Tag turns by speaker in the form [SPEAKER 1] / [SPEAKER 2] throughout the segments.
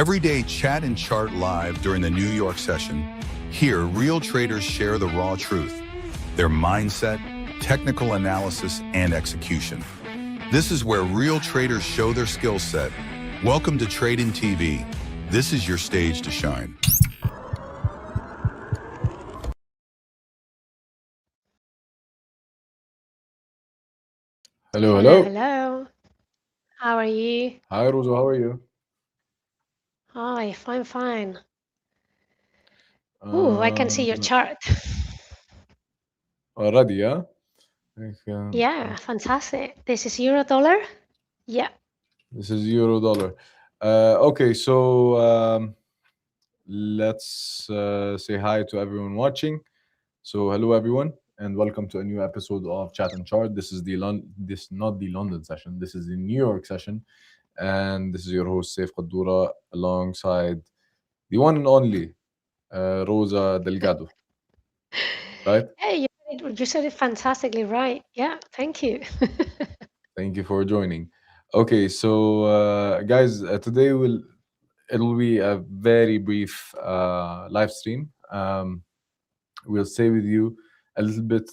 [SPEAKER 1] Every day, chat and chart live during the New York session. Here, real traders share the raw truth, their mindset, technical analysis, and execution. This is where real traders show their skill set. Welcome to Tradin TV. This is your stage to shine.
[SPEAKER 2] Hello,
[SPEAKER 3] Hello,
[SPEAKER 2] hello.
[SPEAKER 3] hello. How are you?
[SPEAKER 2] Hi, Rosa. How are you?
[SPEAKER 3] Hi, fine, fine. Ooh, I can see your
[SPEAKER 2] Um,
[SPEAKER 3] chart.
[SPEAKER 2] Already, yeah.
[SPEAKER 3] Yeah, fantastic. This is euro dollar? Yeah.
[SPEAKER 2] This is euro dollar. Okay, so let's say hi to everyone watching. So, hello everyone, and welcome to a new episode of Chat and Chart. This is this not the London session. This is the New York session, and this is your host Saif Qaddura alongside the one and only Rosa Delgado. Right?
[SPEAKER 3] Hey, you said it fantastically right. Yeah, thank you.
[SPEAKER 2] Thank you for joining. Okay, so guys, today it'll be a very brief live stream. We'll stay with you a little bit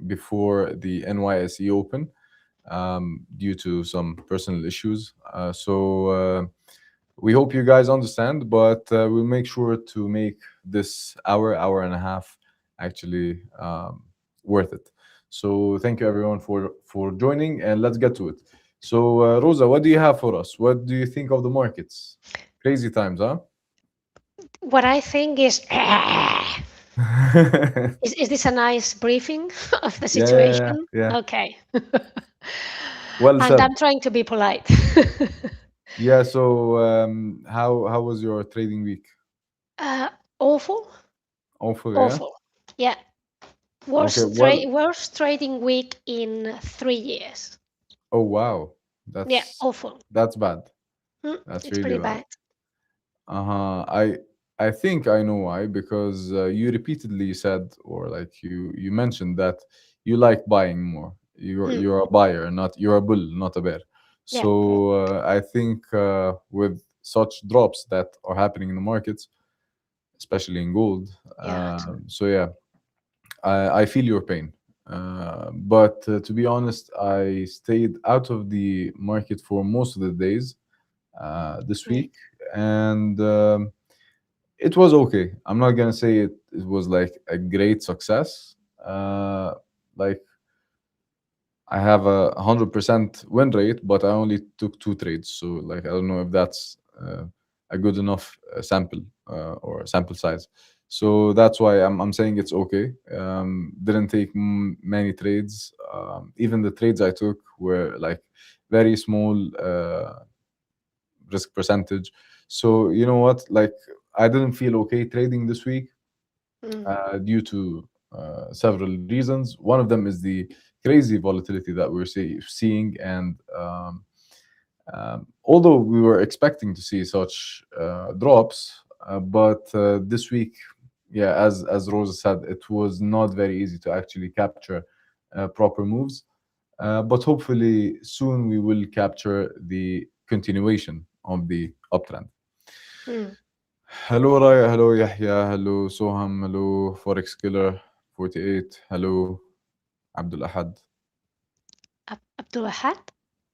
[SPEAKER 2] before the NYSE Open due to some personal issues. We hope you guys understand, but we'll make sure to make this hour and a half actually worth it. So thank you everyone for joining, and let's get to it. So Rosa, what do you have for us? What do you think of the markets? Crazy times, huh?
[SPEAKER 3] What I think is, is this a nice briefing of the
[SPEAKER 2] Yeah, yeah, yeah,
[SPEAKER 3] situation?
[SPEAKER 2] yeah.
[SPEAKER 3] Okay.
[SPEAKER 2] Well
[SPEAKER 3] And
[SPEAKER 2] said.
[SPEAKER 3] I'm trying to be polite.
[SPEAKER 2] Yeah. So how was your trading week?
[SPEAKER 3] uh, Awful,
[SPEAKER 2] Awful, yeah.
[SPEAKER 3] awful. Yeah,
[SPEAKER 2] Okay. Well.
[SPEAKER 3] worst trading week in 3 years.
[SPEAKER 2] Oh wow,
[SPEAKER 3] Yeah,
[SPEAKER 2] that's
[SPEAKER 3] awful.
[SPEAKER 2] that's bad. That's
[SPEAKER 3] It's
[SPEAKER 2] really
[SPEAKER 3] pretty
[SPEAKER 2] bad.
[SPEAKER 3] bad.
[SPEAKER 2] Uh-huh. I think I know why, because you repeatedly said, or like you mentioned that you like buying more.
[SPEAKER 3] Hmm.
[SPEAKER 2] You're a buyer, not you're a bull, not a bear.
[SPEAKER 3] Yeah,
[SPEAKER 2] So I think with such drops that are happening in the markets, especially in gold.
[SPEAKER 3] yeah, absolutely.
[SPEAKER 2] So yeah, I feel your pain. But to be honest, I stayed out of the market for most of the days this
[SPEAKER 3] Mm.
[SPEAKER 2] week, and it was okay. I'm not gonna say it was like a great success. Like I have a 100% win rate, but I only took two trades. So like I don't know if that's a good enough sample or sample size. So that's why I'm saying it's okay. Didn't take many trades. Even the trades I took were like very small risk percentage. So you know what? Like I didn't feel okay trading this week
[SPEAKER 3] Mm.
[SPEAKER 2] due to several reasons. One of them is the crazy volatility that we're seeing, and although we were expecting to see such drops, but this week, yeah, as Rosa said, it was not very easy to actually capture proper moves. But hopefully soon we will capture the continuation of the uptrend.
[SPEAKER 3] Mm.
[SPEAKER 2] Hello Raya, hello Yahya, hello Soham, hello Forex Killer 48, hello Abdul Ahad.
[SPEAKER 3] Abdullah Had?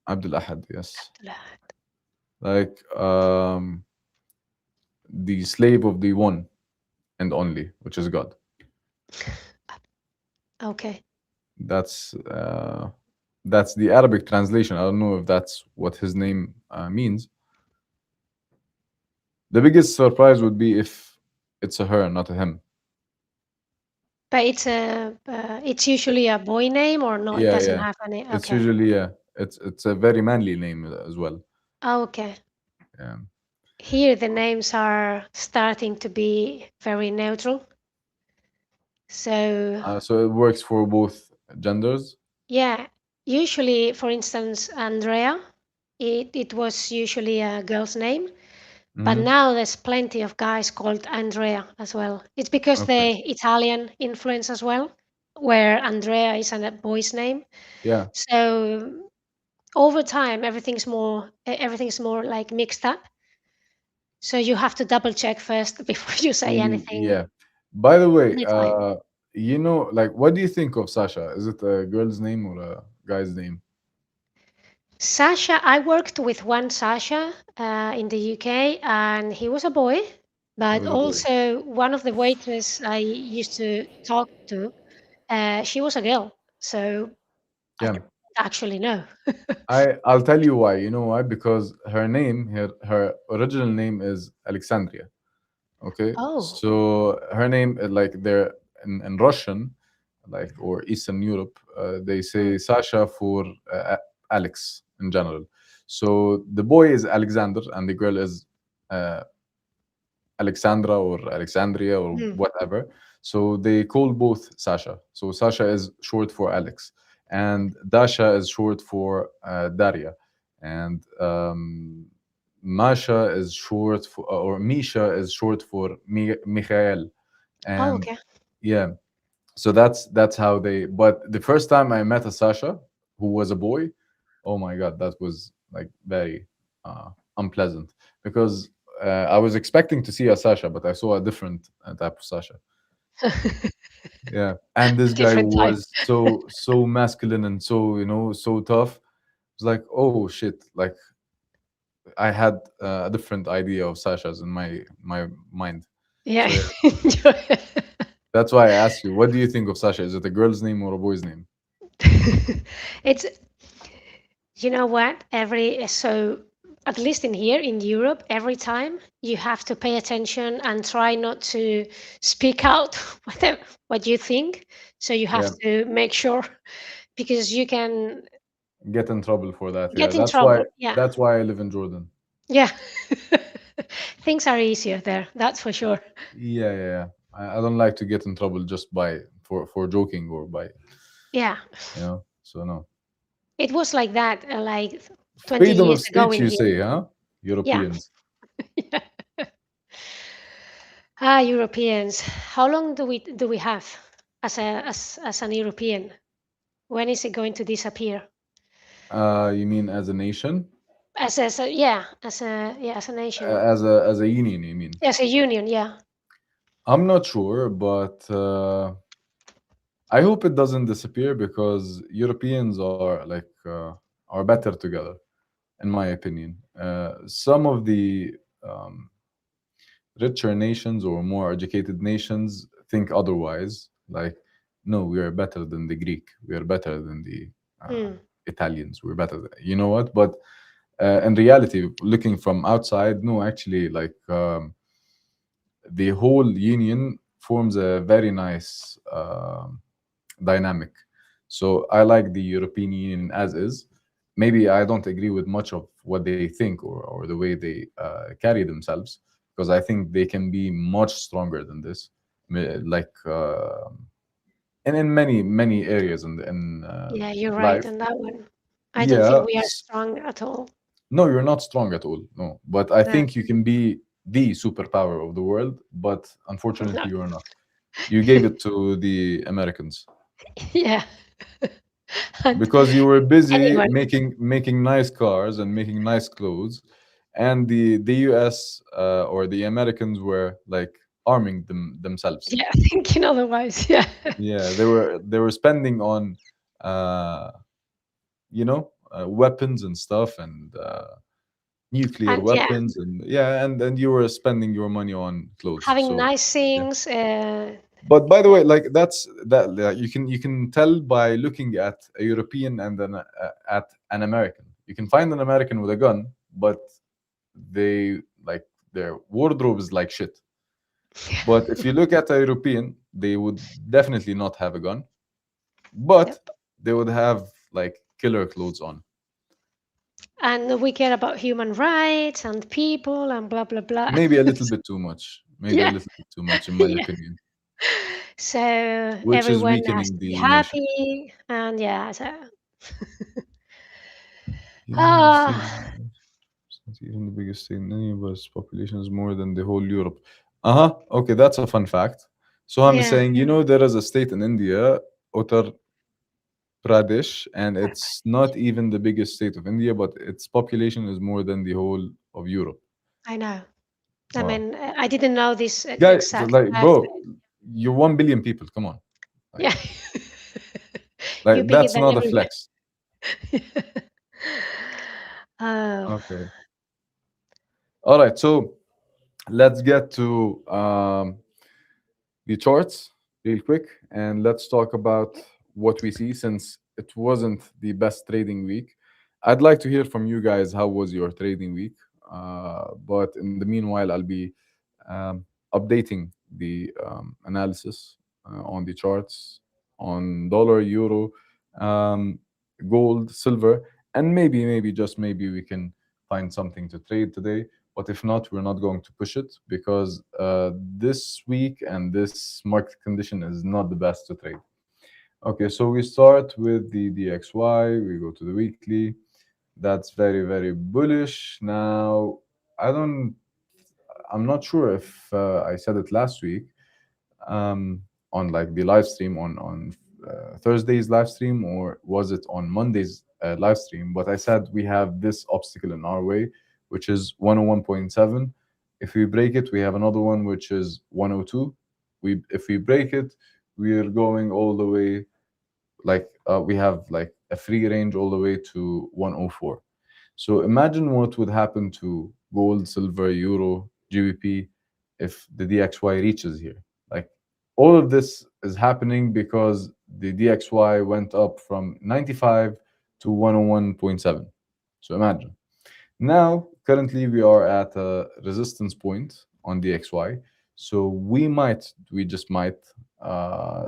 [SPEAKER 2] Abdul Ahad, yes.
[SPEAKER 3] Abdullah Had.
[SPEAKER 2] Like the slave of the one and only, which is God.
[SPEAKER 3] Okay.
[SPEAKER 2] That's uh, that's the Arabic translation. I don't know if that's what his name means. The biggest surprise would be if it's a her, not a him.
[SPEAKER 3] But it's usually a boy name or no, it
[SPEAKER 2] Yeah,
[SPEAKER 3] doesn't
[SPEAKER 2] yeah.
[SPEAKER 3] have any.
[SPEAKER 2] It's
[SPEAKER 3] Okay.
[SPEAKER 2] usually yeah. It's a very manly name as well.
[SPEAKER 3] Oh, okay.
[SPEAKER 2] Yeah.
[SPEAKER 3] Here the names are starting to be very neutral. So
[SPEAKER 2] So it works for both genders.
[SPEAKER 3] yeah, usually, for instance, Andrea, it was usually a girl's name, but
[SPEAKER 2] Hmm.
[SPEAKER 3] now there's plenty of guys called Andrea as well. It's because
[SPEAKER 2] Okay.
[SPEAKER 3] the Italian influence as well, where Andrea is a boy's name.
[SPEAKER 2] Yeah.
[SPEAKER 3] So over time everything's more like mixed up. So you have to double check first before you say anything
[SPEAKER 2] Yeah. By the way,
[SPEAKER 3] anytime.
[SPEAKER 2] like, what do you think of Sasha? Is it a girl's name or a guy's name?
[SPEAKER 3] Sasha, I worked with one Sasha in the UK, and he was a boy,
[SPEAKER 2] It
[SPEAKER 3] but
[SPEAKER 2] was a boy.
[SPEAKER 3] also one of the waitresses I used to talk to, she was a girl. So I
[SPEAKER 2] Yeah.
[SPEAKER 3] don't actually know.
[SPEAKER 2] I'll tell you why. You know why? Because her original name is Alexandria. Okay,
[SPEAKER 3] Oh,
[SPEAKER 2] so her name, like, there in Russian, like, or Eastern Europe, they
[SPEAKER 3] mm,
[SPEAKER 2] say Sasha for Alex in general. So the boy is Alexander and the girl is uh, Alexandra or Alexandria or
[SPEAKER 3] mm.
[SPEAKER 2] whatever. So they call both Sasha. So Sasha is short for Alex, and Dasha is short for Daria, and Masha is short for, or Misha is short for Mikhail,
[SPEAKER 3] Oh,
[SPEAKER 2] and
[SPEAKER 3] okay.
[SPEAKER 2] yeah. So that's how they. But the first time I met a Sasha who was a boy, oh my god, that was like very unpleasant because I was expecting to see a Sasha, but I saw a different type of Sasha. Yeah, and this guy
[SPEAKER 3] Different type.
[SPEAKER 2] was so masculine and so, so tough. It's like, oh shit, like I had a different idea of Sashas in my mind.
[SPEAKER 3] Yeah.
[SPEAKER 2] So yeah, that's why I asked you, what do you think of Sasha? Is it a girl's name or a boy's name?
[SPEAKER 3] It's, you know what? So at least in here in Europe, every time you have to pay attention and try not to speak out what you think. So you have
[SPEAKER 2] Yeah,
[SPEAKER 3] to make sure because you can
[SPEAKER 2] get in trouble for that. Yeah,
[SPEAKER 3] get in trouble. Yeah.
[SPEAKER 2] that's why I live in Jordan.
[SPEAKER 3] Yeah. Things are easier there, that's for sure.
[SPEAKER 2] Yeah, yeah, yeah. I don't like to get in trouble just by for joking or by,
[SPEAKER 3] Yeah.
[SPEAKER 2] So no.
[SPEAKER 3] It was like that like 20
[SPEAKER 2] Freedom
[SPEAKER 3] years
[SPEAKER 2] of
[SPEAKER 3] ago
[SPEAKER 2] speech,
[SPEAKER 3] in
[SPEAKER 2] you
[SPEAKER 3] here.
[SPEAKER 2] say, huh?
[SPEAKER 3] Yeah.
[SPEAKER 2] Europeans.
[SPEAKER 3] Ah, Europeans. How long do we have as an European? When is it going to disappear?
[SPEAKER 2] You mean as a nation?
[SPEAKER 3] As a nation,
[SPEAKER 2] As a union, you mean?
[SPEAKER 3] as a union, yeah.
[SPEAKER 2] I'm not sure, but I hope it doesn't disappear because Europeans are better together, in my opinion. Some of the um, richer nations or more educated nations think otherwise. Like, no, we are better than the Greek. We are better than the
[SPEAKER 3] Mm,
[SPEAKER 2] Italians. We're better. You know what? But in reality, looking from outside, no, actually, like, the whole union forms a very nice dynamic. So I like the European Union as is. Maybe I don't agree with much of what they think or the way they carry themselves, because I think they can be much stronger than this, like, and in many areas in
[SPEAKER 3] yeah, you're right
[SPEAKER 2] life.
[SPEAKER 3] on that one. I don't
[SPEAKER 2] Yeah,
[SPEAKER 3] think we are strong at all.
[SPEAKER 2] no, you're not strong at all. No, but I
[SPEAKER 3] No,
[SPEAKER 2] think you can be the superpower of the world. But
[SPEAKER 3] no.
[SPEAKER 2] unfortunately, you're not. You gave it to the Americans
[SPEAKER 3] Yeah. And
[SPEAKER 2] because you were busy
[SPEAKER 3] anyway,
[SPEAKER 2] making nice cars and making nice clothes, and the US or the Americans were like arming themselves.
[SPEAKER 3] yeah, thinking otherwise. Yeah.
[SPEAKER 2] Yeah, they were spending on uh, weapons and stuff and nuclear
[SPEAKER 3] And yeah,
[SPEAKER 2] weapons, and yeah, and you were spending your money on clothes.
[SPEAKER 3] having
[SPEAKER 2] So
[SPEAKER 3] nice
[SPEAKER 2] yeah.
[SPEAKER 3] things.
[SPEAKER 2] But by the
[SPEAKER 3] Yeah,
[SPEAKER 2] way, like, you can tell by looking at a European and then at an American. You can find an American with a gun, but they like their wardrobe is like shit. But if you look at a European, they would definitely not have a gun, but
[SPEAKER 3] yep.
[SPEAKER 2] they would have like killer clothes on.
[SPEAKER 3] And we care about human rights and people and blah blah blah.
[SPEAKER 2] Maybe a little bit too much. Maybe a
[SPEAKER 3] Yeah,
[SPEAKER 2] little bit too much, in my
[SPEAKER 3] yeah.
[SPEAKER 2] opinion,
[SPEAKER 3] So
[SPEAKER 2] which is
[SPEAKER 3] everyone has
[SPEAKER 2] weakening
[SPEAKER 3] to be
[SPEAKER 2] the nation.
[SPEAKER 3] happy, and yeah. So
[SPEAKER 2] United
[SPEAKER 3] ah,
[SPEAKER 2] States. It's not even the biggest state in any, but its population is more than the whole Europe. Uh-huh. Okay, that's a fun fact. So I'm
[SPEAKER 3] yeah.
[SPEAKER 2] saying, there is a state in India, Uttar Pradesh, and it's not even the biggest state of India, but its population is more than the whole of Europe.
[SPEAKER 3] I know. I
[SPEAKER 2] Wow.
[SPEAKER 3] mean, I didn't know this
[SPEAKER 2] Guy,
[SPEAKER 3] exactly.
[SPEAKER 2] like, bro, you're 1 billion people. Come on. Like,
[SPEAKER 3] Yeah. You're bigger
[SPEAKER 2] that's
[SPEAKER 3] than
[SPEAKER 2] not a
[SPEAKER 3] everywhere.
[SPEAKER 2] flex.
[SPEAKER 3] Oh.
[SPEAKER 2] Okay. All right. So let's get to the charts real quick, and let's talk about what we see since it wasn't the best trading week. I'd like to hear from you guys, how was your trading week? But in the meanwhile, I'll be um, updating the analysis on the charts on dollar, euro, um, gold, silver, and maybe just maybe we can find something to trade today. But if not, we're not going to push it because this week and this market condition is not the best to trade. Okay, so we start with the DXY, we go to the weekly. That's very bullish. Now, I don't, I'm not sure if I said it last week on like the live stream on Thursday's live stream, or was it on Monday's live stream? But I said we have this obstacle in our way, which is 101.7. If we break it, we have another one which is 102. We If we break it, we are going all the way, like we have like a free range all the way to 104. So imagine what would happen to gold, silver, euro, GBP if the DXY reaches here. Like, all of this is happening because the DXY went up from 95 to 101.7. So imagine. Now, currently, we are at a resistance point on DXY. So we just might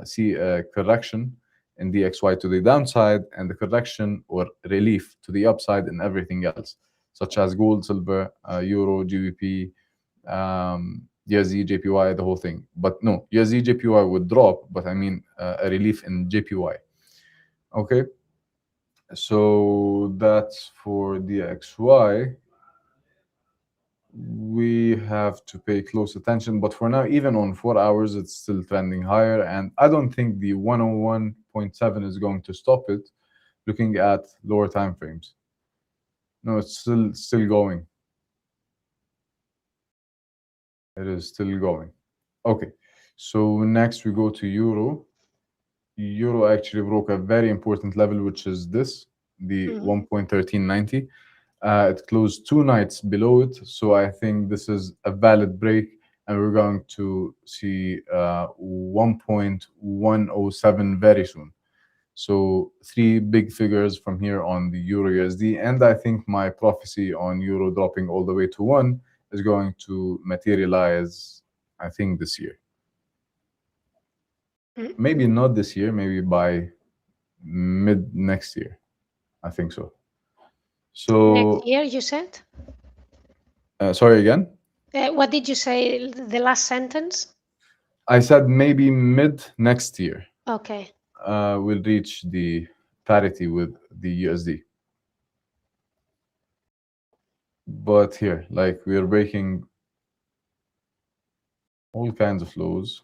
[SPEAKER 2] see a correction in DXY to the downside and the correction or relief to the upside in everything else, such as gold, silver, euro, GBP, USD, JPY, the whole thing. But no, USD, JPY would drop, but I mean a relief in JPY. Okay, so that's for DXY. We have to pay close attention. But for now, even on 4 hours, it's still trending higher. And I don't think the 101.7 is going to stop it looking at lower time frames. No, it's still going. It is still going. Okay. So next we go to euro. Euro actually broke a very important level, which is this, the
[SPEAKER 3] Mhm.
[SPEAKER 2] 1.1390. It closed 2 nights below it, so I think this is a valid break, and we're going to see 1.107 very soon. So three big figures from here on the Euro USD, and I think my prophecy on Euro dropping all the way to one is going to materialize, I think, this year.
[SPEAKER 3] Mm.
[SPEAKER 2] Maybe not this year, maybe by mid next year. I think so.
[SPEAKER 3] Next
[SPEAKER 2] So,
[SPEAKER 3] year, you said?
[SPEAKER 2] sorry again.
[SPEAKER 3] What did you say, the last sentence?
[SPEAKER 2] I said maybe mid next year
[SPEAKER 3] Okay.
[SPEAKER 2] we'll reach the parity with the USD. But here, like, we are breaking all kinds of lows.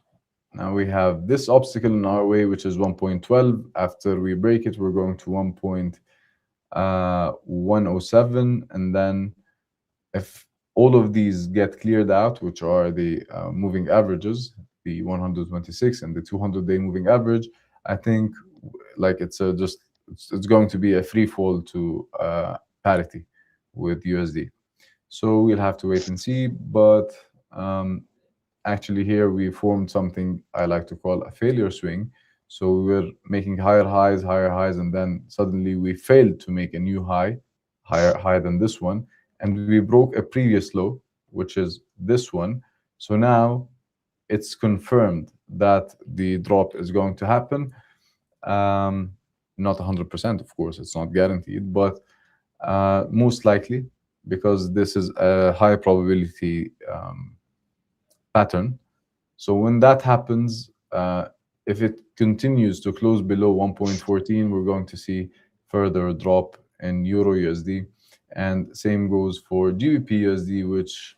[SPEAKER 2] Now we have this obstacle in our way, which is 1.12. After we break it, we're going to 1.107. And then if all of these get cleared out, which are the moving averages, the 126 and the 200-day moving average, I think like it's going to be a free fall to parity with USD. So we'll have to wait and see. But um, actually, here we formed something I like to call a failure swing. So we were making higher highs, and then suddenly we failed to make a new high, higher high than this one, and we broke a previous low, which is this one. So now it's confirmed that the drop is going to happen. Um, Not 100%, of course, it's not guaranteed, but most likely, because this is a high probability pattern. So when that happens, if it continues to close below 1.14, we're going to see further drop in Euro USD. And same goes for GBP USD, which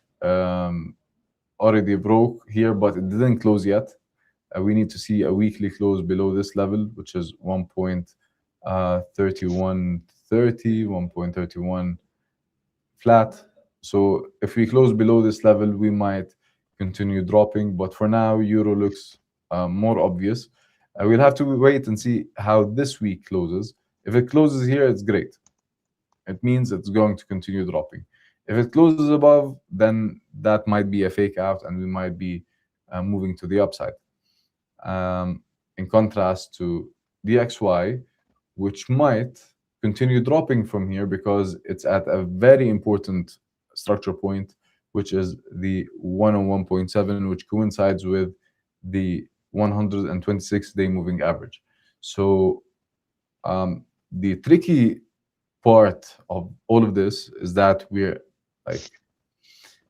[SPEAKER 2] already broke here, but it didn't close yet. We need to see a weekly close below this level, which is 31.30, 1.31 flat. So if we close below this level, we might continue dropping. But for now, euro looks more obvious. We'll have to wait and see how this week closes. If it closes here, it's great. It means it's going to continue dropping. If it closes above, then that might be a fake out and we might be moving to the upside. In contrast to DXY, which might continue dropping from here because it's at a very important structure point, which is the 101.7, which coincides with the 126-day moving average. So the tricky part of all of this is that like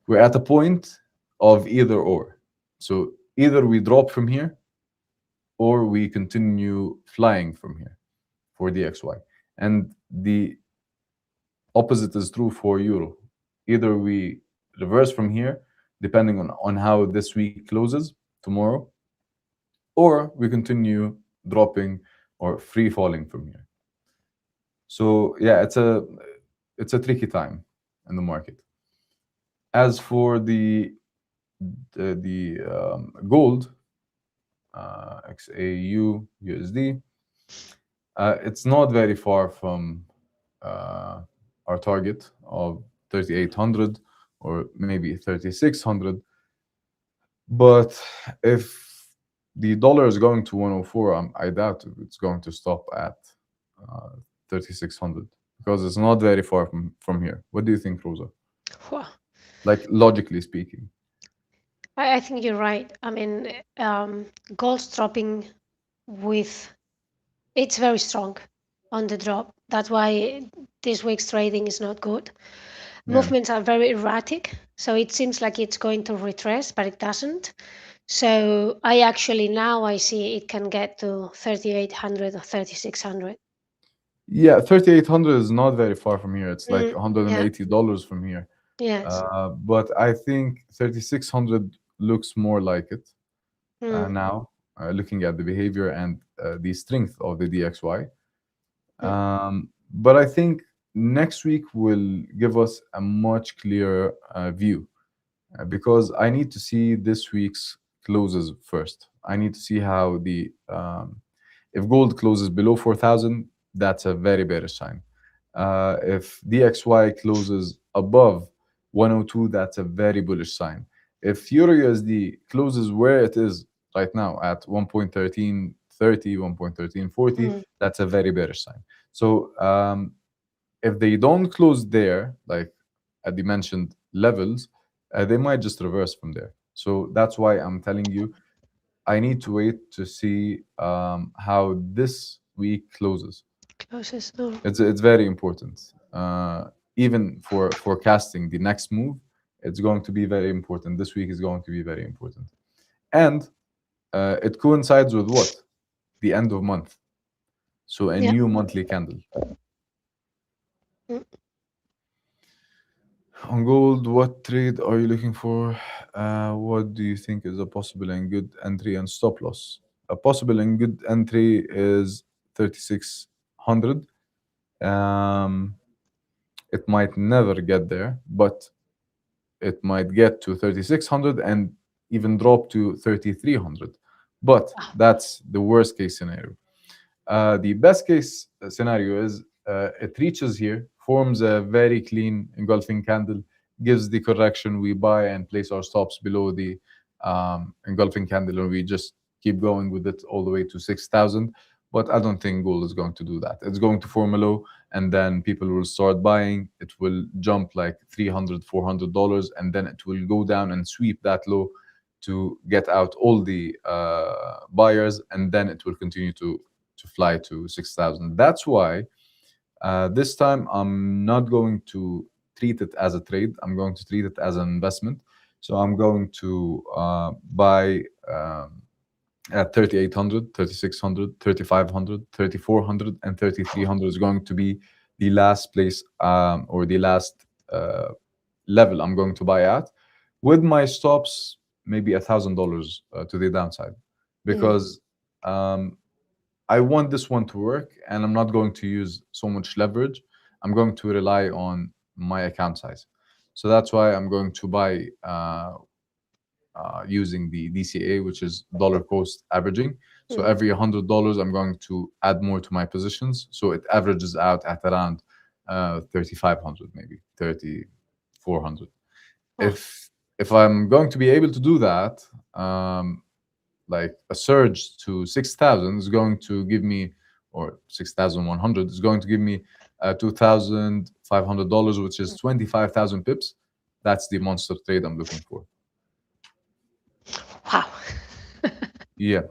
[SPEAKER 2] we're at a point of either or. So either we drop from here or we continue flying from here for DXY. And the opposite is true for euro. Either we reverse from here, depending on how this week closes tomorrow, or we continue dropping or free falling from here. So yeah, it's a tricky time in the market. As for the gold, XAU USD, it's not very far from our target of 3,800 or maybe 3,600. But if the dollar is going to 104, I doubt if it's going to stop at 3,600 because it's not very far from here. What do you think, Rosa?
[SPEAKER 3] Whew.
[SPEAKER 2] Like logically speaking.
[SPEAKER 3] I think you're right. I mean, gold's dropping with it's very strong on the drop. That's why this week's trading is not good.
[SPEAKER 2] Yeah.
[SPEAKER 3] Movements are very erratic, so it seems like it's going to retrace, but it doesn't. So I actually now I see it can get to 3,800 or 3,600.
[SPEAKER 2] Yeah, 3,800 is not very far from here. It's like
[SPEAKER 3] Yeah.
[SPEAKER 2] $180 from here.
[SPEAKER 3] Yes.
[SPEAKER 2] But I think 3,600 looks more like it
[SPEAKER 3] Mm,
[SPEAKER 2] now, looking at the behavior and the strength of the DXY.
[SPEAKER 3] mm,
[SPEAKER 2] But I think next week will give us a much clearer view because I need to see this week's closes first. I need to see how the if gold closes below 4,000, that's a very bearish sign. If DXY closes above 102, that's a very bullish sign. If Euro USD closes where it is right now at 1.1330, 1.1340,
[SPEAKER 3] mm.
[SPEAKER 2] that's a very bearish sign. So if they don't close there, like at the mentioned levels, they might just reverse from there. So that's why I'm telling you, I need to wait to see how this week closes.
[SPEAKER 3] Closest. Oh.
[SPEAKER 2] It's very important. Even for forecasting the next move, it's going to be very important. This week is going to be very important, and it coincides with what? The end of month, so a
[SPEAKER 3] Yeah.
[SPEAKER 2] new monthly candle.
[SPEAKER 3] Mm.
[SPEAKER 2] On gold, what trade are you looking for? What do you think is a possible and good entry and stop loss? A possible and good entry is 3,600. Um, it might never get there, but it might get to 3,600 and even drop to 3,300. But
[SPEAKER 3] Ah,
[SPEAKER 2] that's the worst case scenario. The best case scenario is it reaches here, forms a very clean engulfing candle, gives the correction, we buy and place our stops below the engulfing candle, and we just keep going with it all the way to 6,000. But I don't think gold is going to do that. It's going to form a low, and then people will start buying. It will jump like $300, $400, and then it will go down and sweep that low to get out all the buyers, and then it will continue to fly to 6,000. That's why this time I'm not going to treat it as a trade. I'm going to treat it as an investment. So I'm going to buy at 3,800, 3,600, 3,500, 3,400, and 3,300 is going to be the last place or the last level I'm going to buy at, with my stops maybe $1,000 to the downside,
[SPEAKER 3] mm.
[SPEAKER 2] because I want this one to work, and I'm not going to use so much leverage. I'm going to rely on my account size. So that's why I'm going to buy using the DCA, which is dollar cost averaging. So
[SPEAKER 3] Mm.
[SPEAKER 2] every $100, I'm going to add more to my positions. So it averages out at around 3,500, maybe 3,400.
[SPEAKER 3] Wow.
[SPEAKER 2] If I'm going to be able to do that, like a surge to 6,000 is going to give me, or 6,100 is going to give me $2,500, which is 25,000 pips. That's the monster trade I'm looking for.
[SPEAKER 3] Wow.
[SPEAKER 2] Yeah,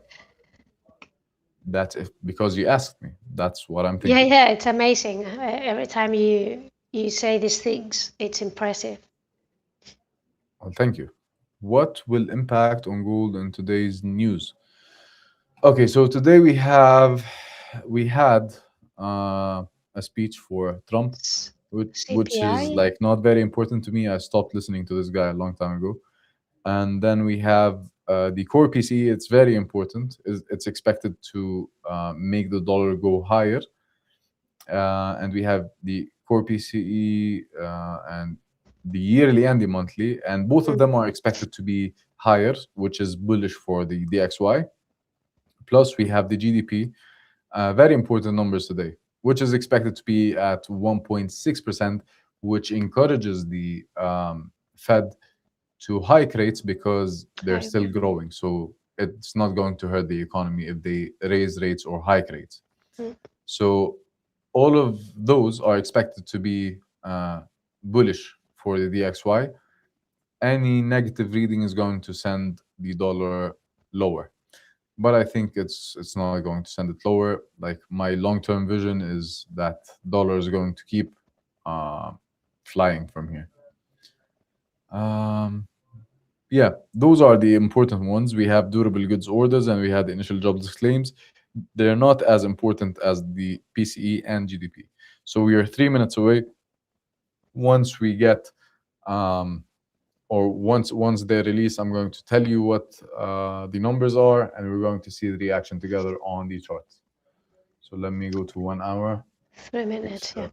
[SPEAKER 2] that's if because you asked me. That's what I'm
[SPEAKER 3] Yeah,
[SPEAKER 2] thinking.
[SPEAKER 3] yeah, it's amazing. Every time you say these things, it's impressive.
[SPEAKER 2] Well, thank you. What will impact on gold in today's news? Okay, so today we had uh, a speech for Trump, which is
[SPEAKER 3] CPI.
[SPEAKER 2] like not very important to me. I stopped listening to this guy a long time ago. And then we have the core PCE. It's very important. It's expected to make the dollar go higher. And we have the core PCE and the yearly and the monthly, and both of them
[SPEAKER 3] Mhm.
[SPEAKER 2] are expected to be higher, which is bullish for the DXY. Plus, we have the GDP, very important numbers today, which is expected to be at 1.6%, which encourages the Fed to hike rates because they're
[SPEAKER 3] Hi.
[SPEAKER 2] still growing. So it's not going to hurt the economy if they raise rates or hike rates.
[SPEAKER 3] Mm.
[SPEAKER 2] So all of those are expected to be bullish for the DXY. Any negative reading is going to send the dollar lower, but I think it's not going to send it lower. Like my long-term vision is that dollar is going to keep uh, flying from here. Um, yeah, those are the important ones. We have durable goods orders and we had the initial jobs claims. They're not as important as the PCE and GDP. So we are 3 minutes away. Once we get or once they release, I'm going to tell you what the numbers are, and we're going to see the reaction together on the charts. So let me go to 1 hour.
[SPEAKER 3] 3 minutes. Yeah.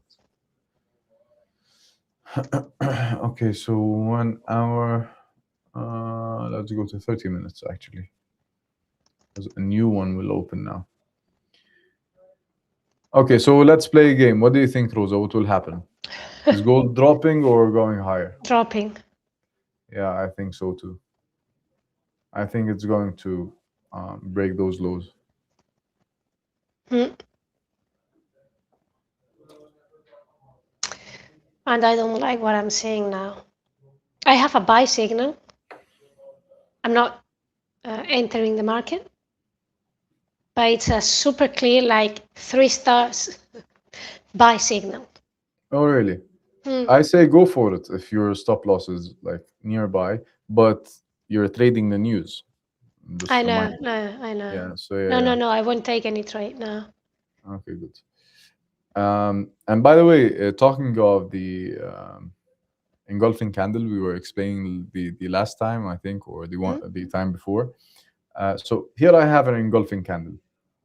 [SPEAKER 2] Reset. Okay, so 1 hour. Let's go to 30 minutes actually, because a new one will open now. Okay, so let's play a game. What do you think, Rosa? What will happen? Is gold dropping or going higher?
[SPEAKER 3] Dropping.
[SPEAKER 2] Yeah, I think so too. I think it's going to break those lows.
[SPEAKER 3] Mm. And I don't like what I'm seeing now. I have a buy signal. I'm not entering the market, but it's a super clear, like 3 stars buy signal.
[SPEAKER 2] Oh, really?
[SPEAKER 3] Mm.
[SPEAKER 2] I say go for it if your stop loss is like nearby, but you're trading the news.
[SPEAKER 3] I
[SPEAKER 2] Just remind
[SPEAKER 3] know,
[SPEAKER 2] you.
[SPEAKER 3] no, I know.
[SPEAKER 2] Yeah, so yeah,
[SPEAKER 3] No, no,
[SPEAKER 2] yeah.
[SPEAKER 3] no, I won't take any trade now.
[SPEAKER 2] Okay, good. And by the way, talking of the engulfing candle, we were explaining the last time, I think, or the time before. So here I have an engulfing candle.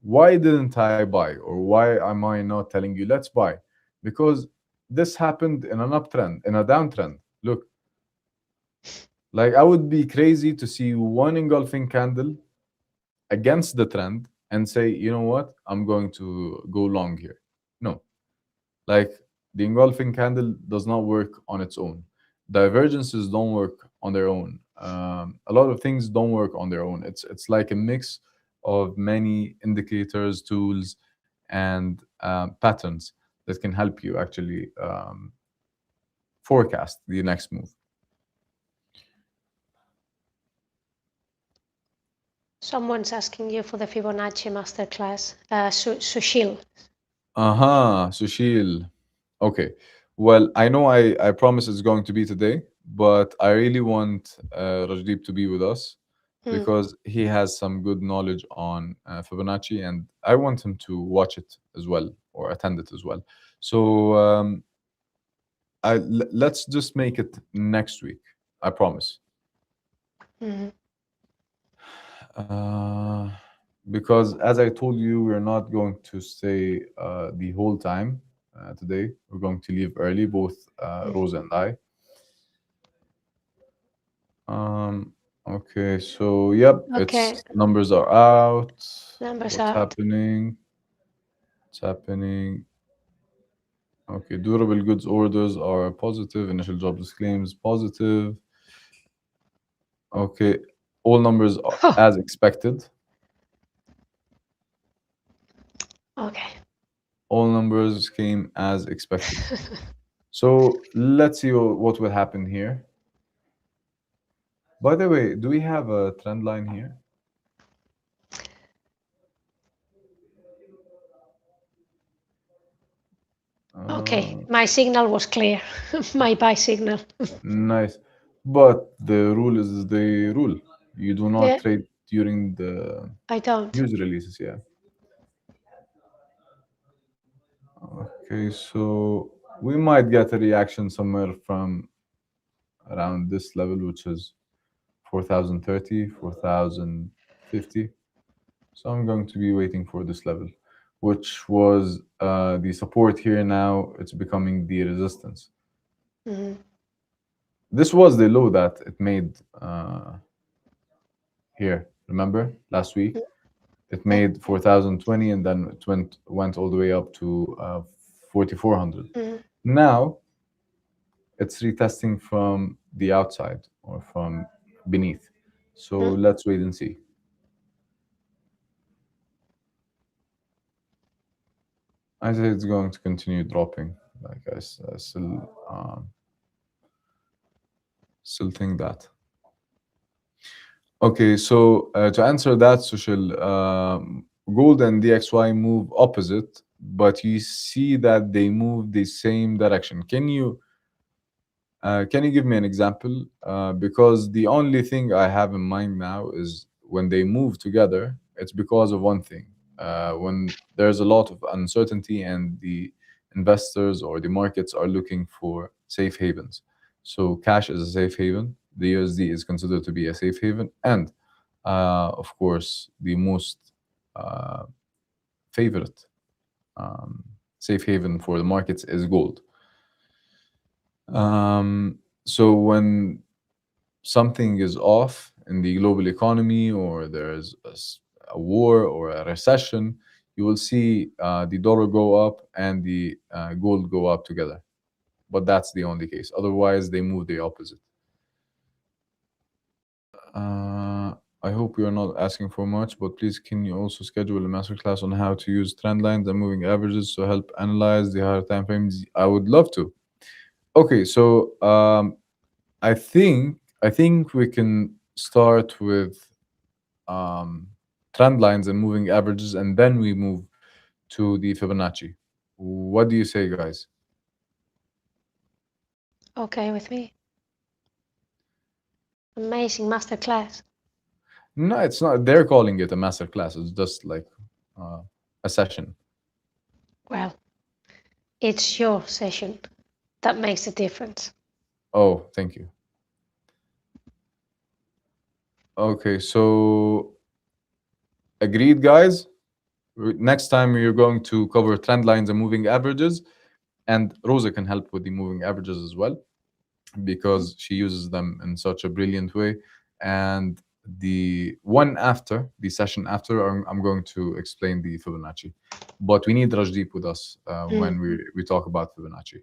[SPEAKER 2] Why didn't I buy, or why am I not telling you let's buy? Because this happened in an uptrend, in a downtrend. Look, like I would be crazy to see one engulfing candle against the trend and say, you know what, I'm going to go long here. No, like the engulfing candle does not work on its own. Divergences don't work on their own. A lot of things don't work on their own. It's like a mix of many indicators, tools, and patterns that can help you actually forecast the next move.
[SPEAKER 3] Someone's asking you for the Fibonacci masterclass. Sushil.
[SPEAKER 2] Uh-huh, Sushil. Okay. Well, I know I promise it's going to be today, but I really want Rajdeep to be with us
[SPEAKER 3] Mm.
[SPEAKER 2] because he has some good knowledge on Fibonacci, and I want him to watch it as well or attend it as well. So let's just make it next week. I promise.
[SPEAKER 3] Mhm.
[SPEAKER 2] Uh, because as I told you, we're not going to stay the whole time today. We're going to leave early, both
[SPEAKER 3] Mm.
[SPEAKER 2] Rosa and I. Um, okay, so yep,
[SPEAKER 3] Okay,
[SPEAKER 2] its numbers are out.
[SPEAKER 3] numbers
[SPEAKER 2] What's
[SPEAKER 3] out.
[SPEAKER 2] happening? What's happening? Okay, durable goods orders are positive. Initial jobless claims positive. Okay, all numbers are as expected.
[SPEAKER 3] Okay.
[SPEAKER 2] All numbers came as expected. So let's see what will happen here. By the way, do we have a trend line here?
[SPEAKER 3] Okay,
[SPEAKER 2] Uh,
[SPEAKER 3] my signal was clear. My buy signal.
[SPEAKER 2] nice. But the rule is the rule. You do not
[SPEAKER 3] Yeah,
[SPEAKER 2] trade during the
[SPEAKER 3] I don't.
[SPEAKER 2] news releases, yeah. Okay, so we might get a reaction somewhere from around this level, which is 4030, 4050. So I'm going to be waiting for this level, which was the support here. Now it's becoming the resistance.
[SPEAKER 3] Hmm.
[SPEAKER 2] This was the low that it made here. Remember last week? It
[SPEAKER 3] Yeah.
[SPEAKER 2] made 4020 and then it went all the way up to 4400.
[SPEAKER 3] Hmm.
[SPEAKER 2] Now it's retesting from the outside or from beneath. So let's wait and see. I say it's going to continue dropping. Like I still think that. Okay, so to answer that, social gold and DXY move opposite, but you see that they move the same direction. Can you give me an example? Because the only thing I have in mind now is when they move together, it's because of one thing. When there's a lot of uncertainty and the investors or the markets are looking for safe havens. So cash is a safe haven. The USD is considered to be a safe haven, and of course, the most uh, favorite um, safe haven for the markets is gold. So when something is off in the global economy or there's a war or a recession, you will see the dollar go up and the gold go up together. But that's the only case. Otherwise, they move the opposite. Uh, I hope you are not asking for much, but please can you also schedule a masterclass on how to use trend lines and moving averages to help analyze the higher time frames? I would love to. Okay, so I think we can start with um, trend lines and moving averages, and then we move to the Fibonacci. What do you say, guys?
[SPEAKER 3] Okay with me. Amazing masterclass.
[SPEAKER 2] No, it's not. They're calling it a master class. It's just like uh, a session.
[SPEAKER 3] Well, it's your session that makes the difference.
[SPEAKER 2] Oh, thank you. Okay, so agreed, guys. Next time you're going to cover trend lines and moving averages, and Rosa can help with the moving averages as well, because she uses them in such a brilliant way. And the one after, the session after, I'm going to explain the Fibonacci. But we need Rajdeep with us
[SPEAKER 3] Mm.
[SPEAKER 2] when we talk about Fibonacci.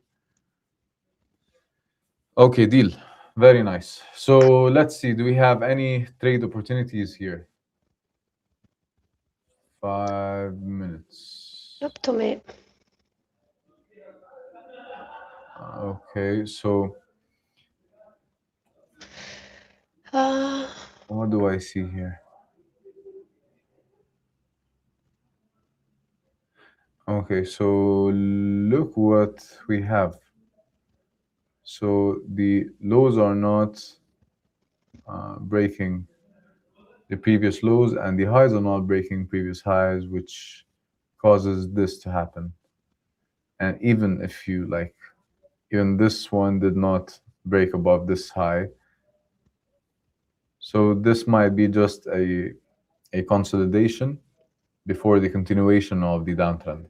[SPEAKER 2] Okay, deal. Very nice. So let's see. Do we have any trade opportunities here? 5 minutes.
[SPEAKER 3] Up to me.
[SPEAKER 2] Okay, so
[SPEAKER 3] Uh,
[SPEAKER 2] what do I see here? Okay, so look what we have. So the lows are not breaking the previous lows, and the highs are not breaking previous highs, which causes this to happen. And even if you like, even this one did not break above this high, so this might be just a consolidation before the continuation of the downtrend.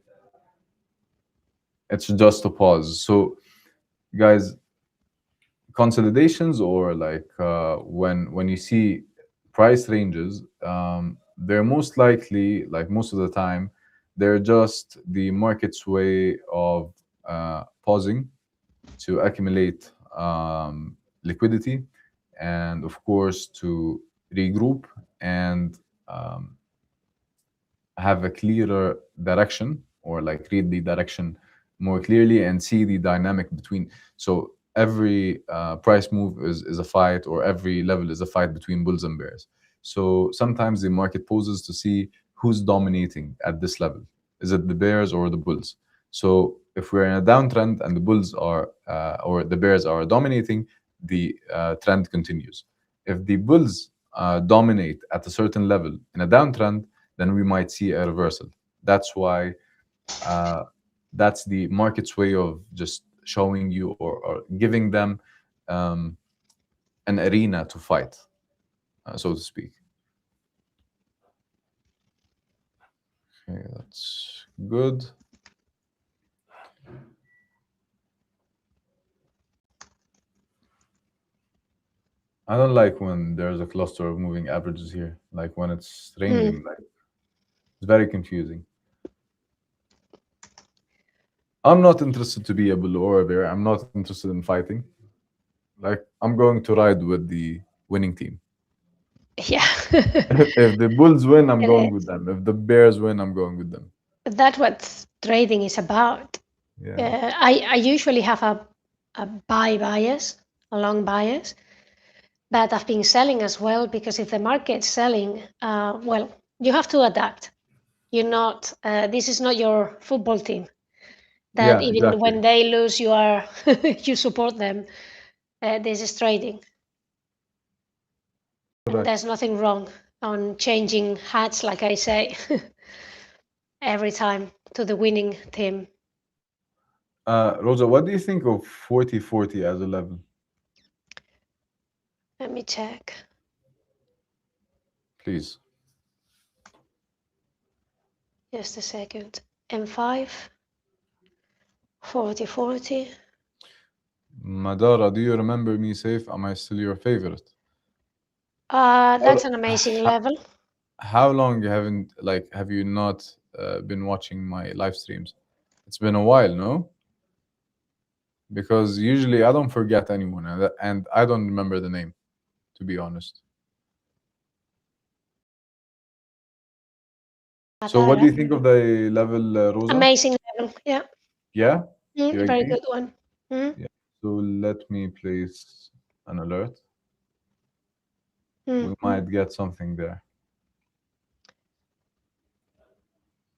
[SPEAKER 2] It's just a pause. So, guys, consolidations or like when you see price ranges, they're most likely, like most of the time, they're just the market's way of pausing to accumulate liquidity, and of course to regroup and um, have a clearer direction, or like read the direction more clearly and see the dynamic between. So every price move is a fight, or every level is a fight between bulls and bears. So sometimes the market pauses to see who's dominating at this level. Is it the bears or the bulls? So if we're in a downtrend and the bulls are or the bears are dominating, the trend continues. If the bulls dominate at a certain level in a downtrend, then we might see a reversal. That's why uh, that's the market's way of just showing you, or giving them um, an arena to fight, so to speak. Okay, that's good. I don't like when there's a cluster of moving averages here, like when it's
[SPEAKER 3] Mm.
[SPEAKER 2] ranging, like it's very confusing. I'm not interested to be a bull or a bear. I'm not interested in fighting. Like, I'm going to ride with the winning team.
[SPEAKER 3] Yeah.
[SPEAKER 2] If the Bulls win, I'm
[SPEAKER 3] It
[SPEAKER 2] going with
[SPEAKER 3] is.
[SPEAKER 2] them. If the Bears win, I'm going with them.
[SPEAKER 3] That's what trading is about.
[SPEAKER 2] Yeah.
[SPEAKER 3] I usually have a buy bias, a long bias, but I've been selling as well, because if the market's selling, well, you have to adapt. You're not, this is not your football team that
[SPEAKER 2] Yeah,
[SPEAKER 3] even
[SPEAKER 2] exactly.
[SPEAKER 3] when they lose, you are, you support them. This is trading, and
[SPEAKER 2] Correct.
[SPEAKER 3] there's nothing wrong on changing hats, like I say, every time to the winning team.
[SPEAKER 2] Rosa, what do you think of 40-40 as a level?
[SPEAKER 3] Let me check.
[SPEAKER 2] Please.
[SPEAKER 3] Just a second. M5, 40-40.
[SPEAKER 2] Madara, do you remember me safe? Am I still your favorite?
[SPEAKER 3] That's an amazing
[SPEAKER 2] How,
[SPEAKER 3] level.
[SPEAKER 2] how long have you not been watching my live streams? It's been a while, no? Because usually I don't forget anyone, and I don't remember the name, to be honest. So what do
[SPEAKER 3] Adara.
[SPEAKER 2] you think of the level, Rosa?
[SPEAKER 3] Amazing level. Yeah.
[SPEAKER 2] Yeah, you
[SPEAKER 3] Very
[SPEAKER 2] agree?
[SPEAKER 3] good one. Mm,
[SPEAKER 2] Yeah. So let me place an alert.
[SPEAKER 3] mm.
[SPEAKER 2] We might get something there.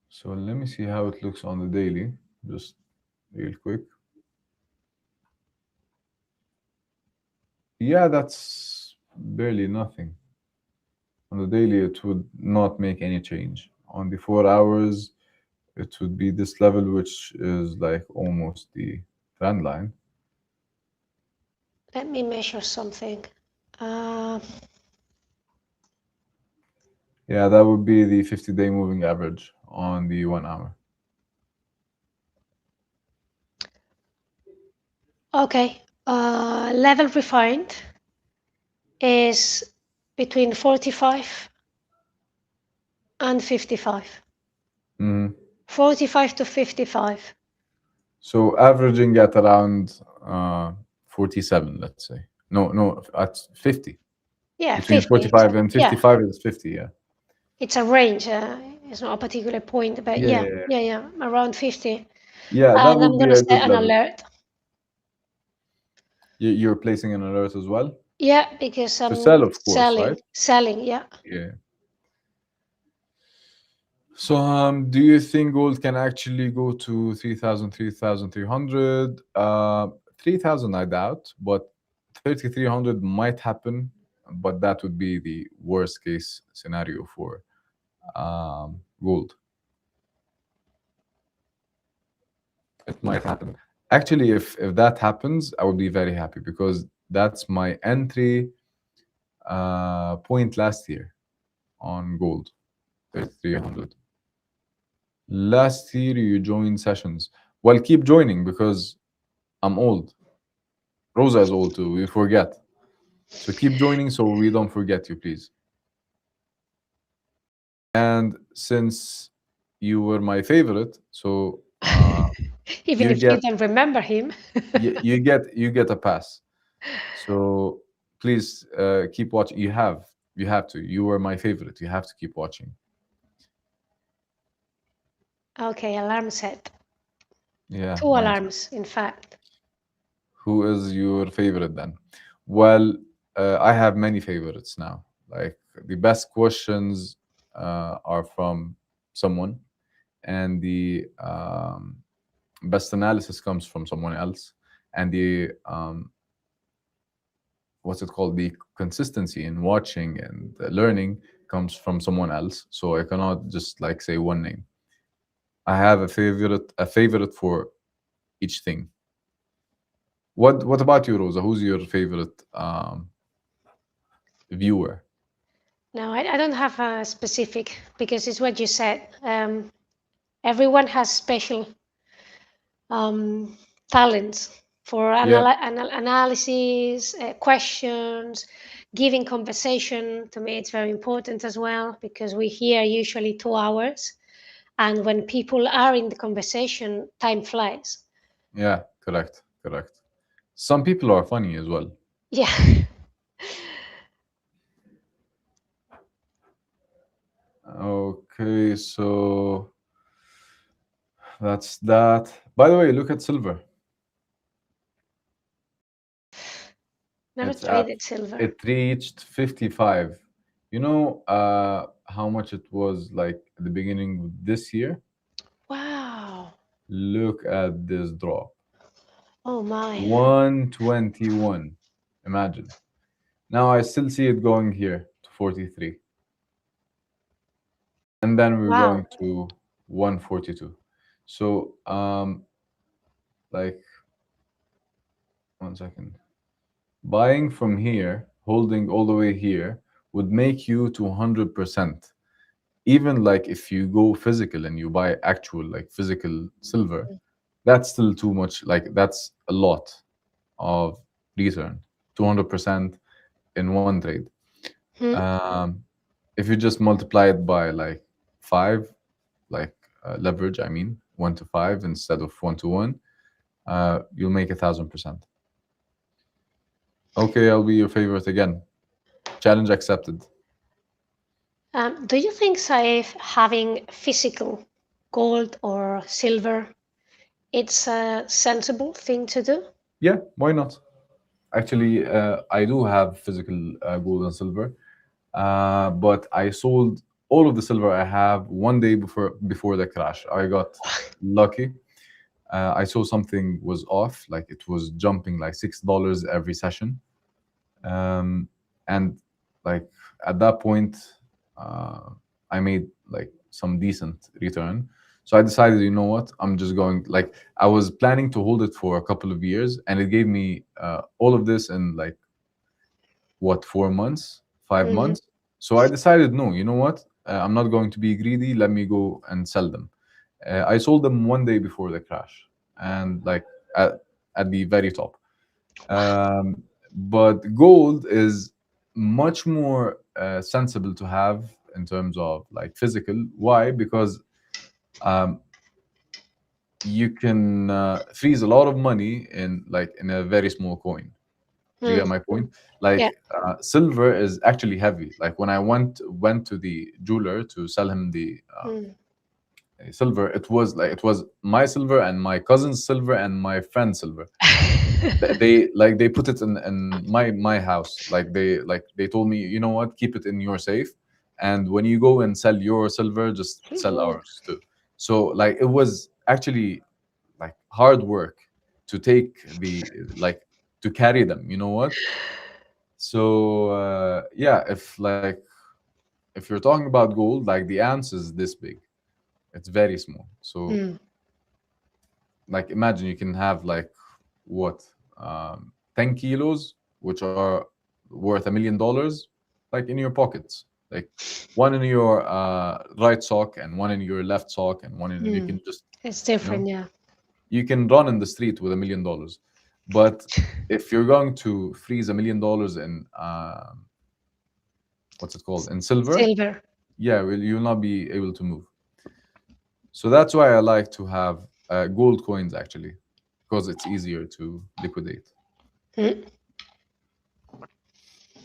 [SPEAKER 2] So let me see how it looks on the daily, just real quick. Yeah, that's barely nothing. On the daily, it would not make any change. On the 4 hours, it would be this level, which is like almost the trend line.
[SPEAKER 3] Let me measure something. Uh,
[SPEAKER 2] Yeah, that would be the 50-day moving average on the 1 hour.
[SPEAKER 3] okay. Level refined is between 45 and 55.
[SPEAKER 2] Mhm.
[SPEAKER 3] 45 to 55.
[SPEAKER 2] So averaging at around 47, let's say. No, no, at 50.
[SPEAKER 3] Yeah,
[SPEAKER 2] Between
[SPEAKER 3] 50.
[SPEAKER 2] 45 and
[SPEAKER 3] Yeah,
[SPEAKER 2] 55 is 50, yeah.
[SPEAKER 3] it's a range. It's not a particular point, but
[SPEAKER 2] Yeah,
[SPEAKER 3] yeah,
[SPEAKER 2] yeah, yeah.
[SPEAKER 3] yeah, yeah, around 50.
[SPEAKER 2] Yeah, that
[SPEAKER 3] And I'm
[SPEAKER 2] would be
[SPEAKER 3] gonna
[SPEAKER 2] a
[SPEAKER 3] set
[SPEAKER 2] good
[SPEAKER 3] an
[SPEAKER 2] level.
[SPEAKER 3] alert.
[SPEAKER 2] You're placing an alert as well?
[SPEAKER 3] Yeah, because
[SPEAKER 2] To
[SPEAKER 3] I'm
[SPEAKER 2] sell, of course, right?
[SPEAKER 3] selling. Yeah.
[SPEAKER 2] Yeah. So, do you think gold can actually go to 3,000, 3,300? 3,000, I doubt, but 3,300 might happen, but that would be the worst case scenario for gold. It might happen. Actually, if that happens, I would be very happy, because that's my entry point last year on gold, 3,300. Last year you joined sessions. Well, keep joining because I'm old. Rosa is old too. We forget. So keep joining so we don't forget you, please. And since you were my favorite, so
[SPEAKER 3] Even
[SPEAKER 2] you
[SPEAKER 3] if you
[SPEAKER 2] get
[SPEAKER 3] don't remember him.
[SPEAKER 2] you get a pass. So please keep watching. You have to. You were my favorite. You have to keep watching.
[SPEAKER 3] Okay, alarm set.
[SPEAKER 2] Yeah,
[SPEAKER 3] Two
[SPEAKER 2] mine too.
[SPEAKER 3] alarms, in fact.
[SPEAKER 2] Who is your favorite then? Well, I have many favorites now. Like the best questions are from someone, and the best analysis comes from someone else, and the what's it called? The consistency in watching and learning comes from someone else. So I cannot just like say one name. I have a favorite for each thing. What about you, Rosa? Who's your favorite viewer?
[SPEAKER 3] No, I don't have a specific because it's what you said. Everyone has special um, talents for
[SPEAKER 2] Yeah,
[SPEAKER 3] analysis, questions, giving conversation. To me, it's very important as well because we hear usually 2 hours, and when people are in the conversation, time flies.
[SPEAKER 2] yeah, correct, correct. Some people are funny as well.
[SPEAKER 3] Yeah.
[SPEAKER 2] Okay, so that's that. By the way, look at silver.
[SPEAKER 3] Never
[SPEAKER 2] It's at
[SPEAKER 3] traded silver.
[SPEAKER 2] it reached 55. You know how much it was like at the beginning of this year?
[SPEAKER 3] Wow.
[SPEAKER 2] Look at this drop.
[SPEAKER 3] Oh my.
[SPEAKER 2] 121. Imagine. Now I still see it going here to 43. And then we're
[SPEAKER 3] Wow.
[SPEAKER 2] going to 142. So like 1 second. Buying from here, holding all the way here, would make you to 100%. Even like if you go physical and you buy actual like physical silver, that's still too much. Like that's a lot of return. 200% in one trade.
[SPEAKER 3] Hmm.
[SPEAKER 2] Um, if you just multiply it by like five, like leverage, I mean, 1 to 5 instead of 1 to 1, you'll make 1,000%. Okay, I'll be your favorite again. Challenge accepted.
[SPEAKER 3] Do you think, Saif, having physical gold or silver, it's a sensible thing to do?
[SPEAKER 2] Yeah, why not? Actually, I do have physical gold and silver, but I sold all of the silver I have one day before the crash. I got lucky. I saw something was off, like it was jumping like $6 every session, and like at that point, uh, I made like some decent return. So I decided, you know what, I'm just going like I was planning to hold it for a couple of years, and it gave me all of this in like what 4 months, five
[SPEAKER 3] Mm.
[SPEAKER 2] months. So I decided, no, you know what, I'm not going to be greedy. Let me go and sell them. I sold them one day before the crash, and like at the very top. But gold is much more sensible to have in terms of like physical. Why? Because um, you can freeze a lot of money in like in a very small coin. Do you get
[SPEAKER 3] Mm.
[SPEAKER 2] my point?
[SPEAKER 3] Yeah.
[SPEAKER 2] Like silver is actually heavy. Like when I went to the jeweler to sell him the
[SPEAKER 3] Mm.
[SPEAKER 2] silver, it was my silver and my cousin's silver and my friend's silver. They put it in my house. Like they told me, you know what, keep it in your safe, and when you go and sell your silver, just sell
[SPEAKER 3] Mm.
[SPEAKER 2] ours too. So like it was actually like hard work to take the like to carry them, you know what. So yeah, if you're talking about gold, like the ounce is this big, it's very small. So
[SPEAKER 3] Mm.
[SPEAKER 2] like imagine you can have like what 10 kilos which are worth $1 million like in your pockets. like one in your right sock and one in your left sock and one in, you
[SPEAKER 3] Mm.
[SPEAKER 2] can just,
[SPEAKER 3] It's
[SPEAKER 2] you know,
[SPEAKER 3] different, yeah.
[SPEAKER 2] you can run in the street with $1 million. But if you're going to freeze $1 million in what's it called, in silver,
[SPEAKER 3] Silver.
[SPEAKER 2] yeah, well, you'll not be able to move. So that's why I like to have gold coins actually, because it's easier to liquidate.
[SPEAKER 3] Mm.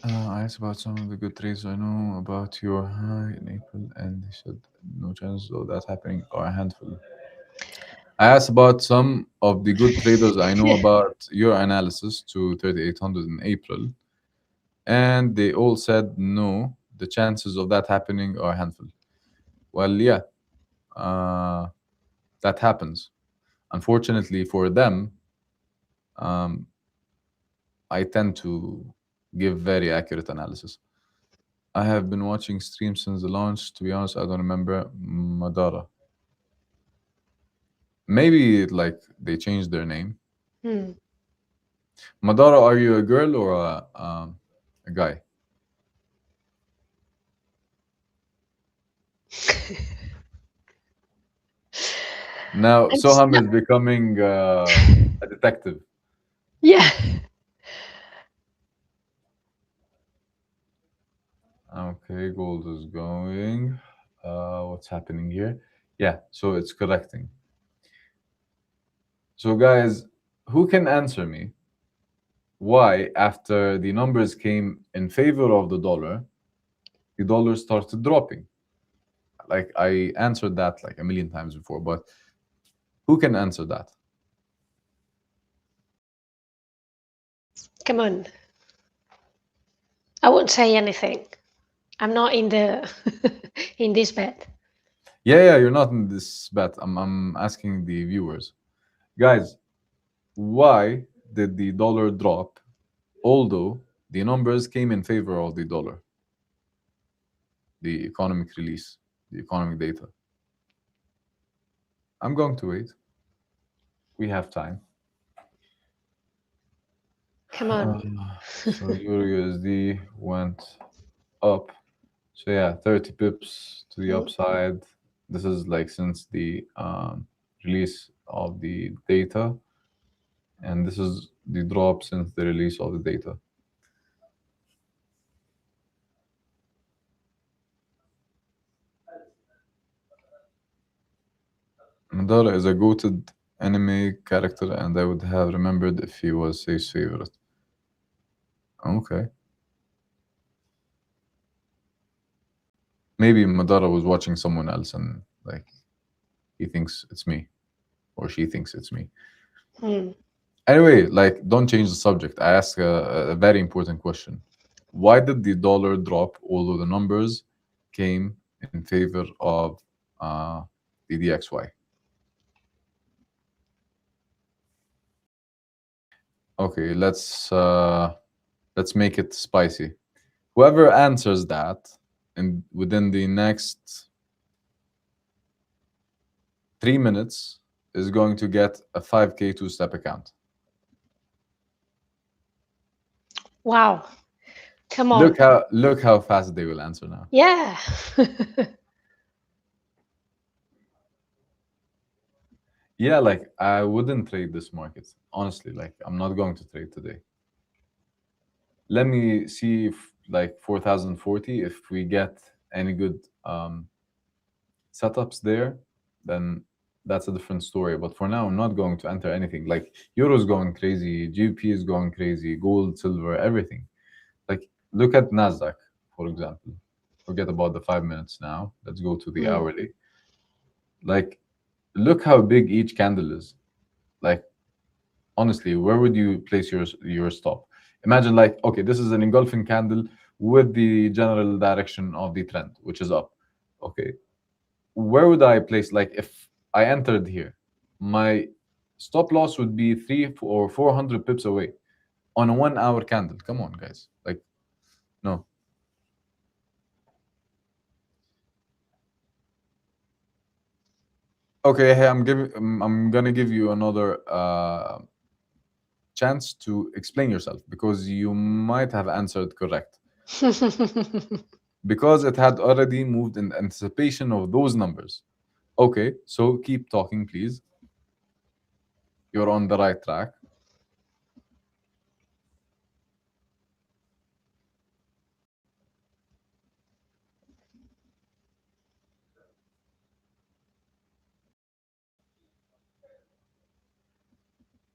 [SPEAKER 2] I asked about some of the good trades I know about your high in April, and they said no chance of that happening or a handful. I asked about some of the good traders I know about your analysis to 3800 in April, and they all said no, the chances of that happening are a handful. Well, yeah, uh, that happens. Unfortunately for them, um, I tend to give very accurate analysis. I have been watching streams since the launch. To be honest, I don't remember Madara. Maybe like they changed their name.
[SPEAKER 3] Mm.
[SPEAKER 2] Madara, are you a girl or a guy? Now
[SPEAKER 3] It's
[SPEAKER 2] Soham
[SPEAKER 3] no,
[SPEAKER 2] is becoming a detective.
[SPEAKER 3] yeah.
[SPEAKER 2] Okay, gold is going. What's happening here? Yeah, so it's correcting. So guys, who can answer me why after the numbers came in favor of the dollar started dropping? Like I answered that like a million times before, but who can answer that?
[SPEAKER 3] Come on. I won't say anything. I'm not in the in this bed.
[SPEAKER 2] Yeah, you're not in this bet. I'm asking the viewers. Guys, why did the dollar drop although the numbers came in favor of the dollar, the economic release, the economic data? I'm going to wait. We have time.
[SPEAKER 3] Come on.
[SPEAKER 2] So Euro USD went up. So yeah, 30 pips to the
[SPEAKER 3] Mm.
[SPEAKER 2] upside. This is like since the release of the data, and this is the drop since the release of the data. Madara is a goated anime character, and I would have remembered if he was Sei's favorite. Okay. Maybe Madara was watching someone else and like he thinks it's me or she thinks it's me.
[SPEAKER 3] Mm.
[SPEAKER 2] Anyway, like don't change the subject. I ask a very important question. Why did the dollar drop although the numbers came in favor of uh, the DXY? Okay, let's make it spicy. Whoever answers that and within the next 3 minutes is going to get a 5K two-step account.
[SPEAKER 3] Wow. Come on.
[SPEAKER 2] Look how fast they will answer now.
[SPEAKER 3] Yeah.
[SPEAKER 2] Yeah, like I wouldn't trade this market. Honestly, like I'm not going to trade today. Let me see if like 4040 if we get any good setups there, then that's a different story. But for now, I'm not going to enter anything. Like Euro's going crazy, GBP is going crazy, gold, silver, everything. Like look at Nasdaq, for example. Forget about the 5 minutes now. Let's go to the
[SPEAKER 3] Mm.
[SPEAKER 2] hourly. Like look how big each candle is. Like honestly, where would you place your stop? Imagine like okay, this is an engulfing candle with the general direction of the trend, which is up. Okay, where would I place? Like if I entered here, my stop loss would be 300 or 400 pips away on a 1 hour candle. Come on, guys. Like no. Okay, hey, I'm gonna give you another chance to explain yourself because you might have answered correct. because it had already moved in anticipation of those numbers. Okay, so keep talking, please. You're on the right track.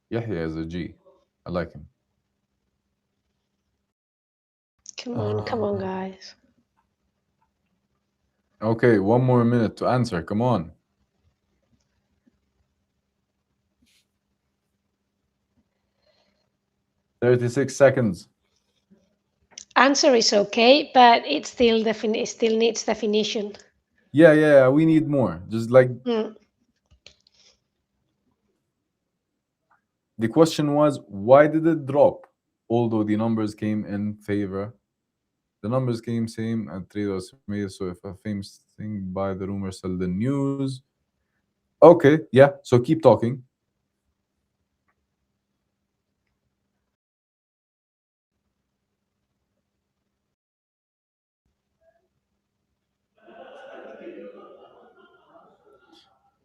[SPEAKER 2] Yahya is a G. I like him.
[SPEAKER 3] Come on, guys.
[SPEAKER 2] Okay, one more minute to answer. Come on. 36 seconds.
[SPEAKER 3] Answer is okay, but it still needs definition.
[SPEAKER 2] Yeah, yeah, we need more. Just like
[SPEAKER 3] Mm.
[SPEAKER 2] the question was, why did it drop? Although the numbers came in favor. The numbers came same and traders made. So if a famous thing by the rumor sell the news. Okay, yeah. So keep talking.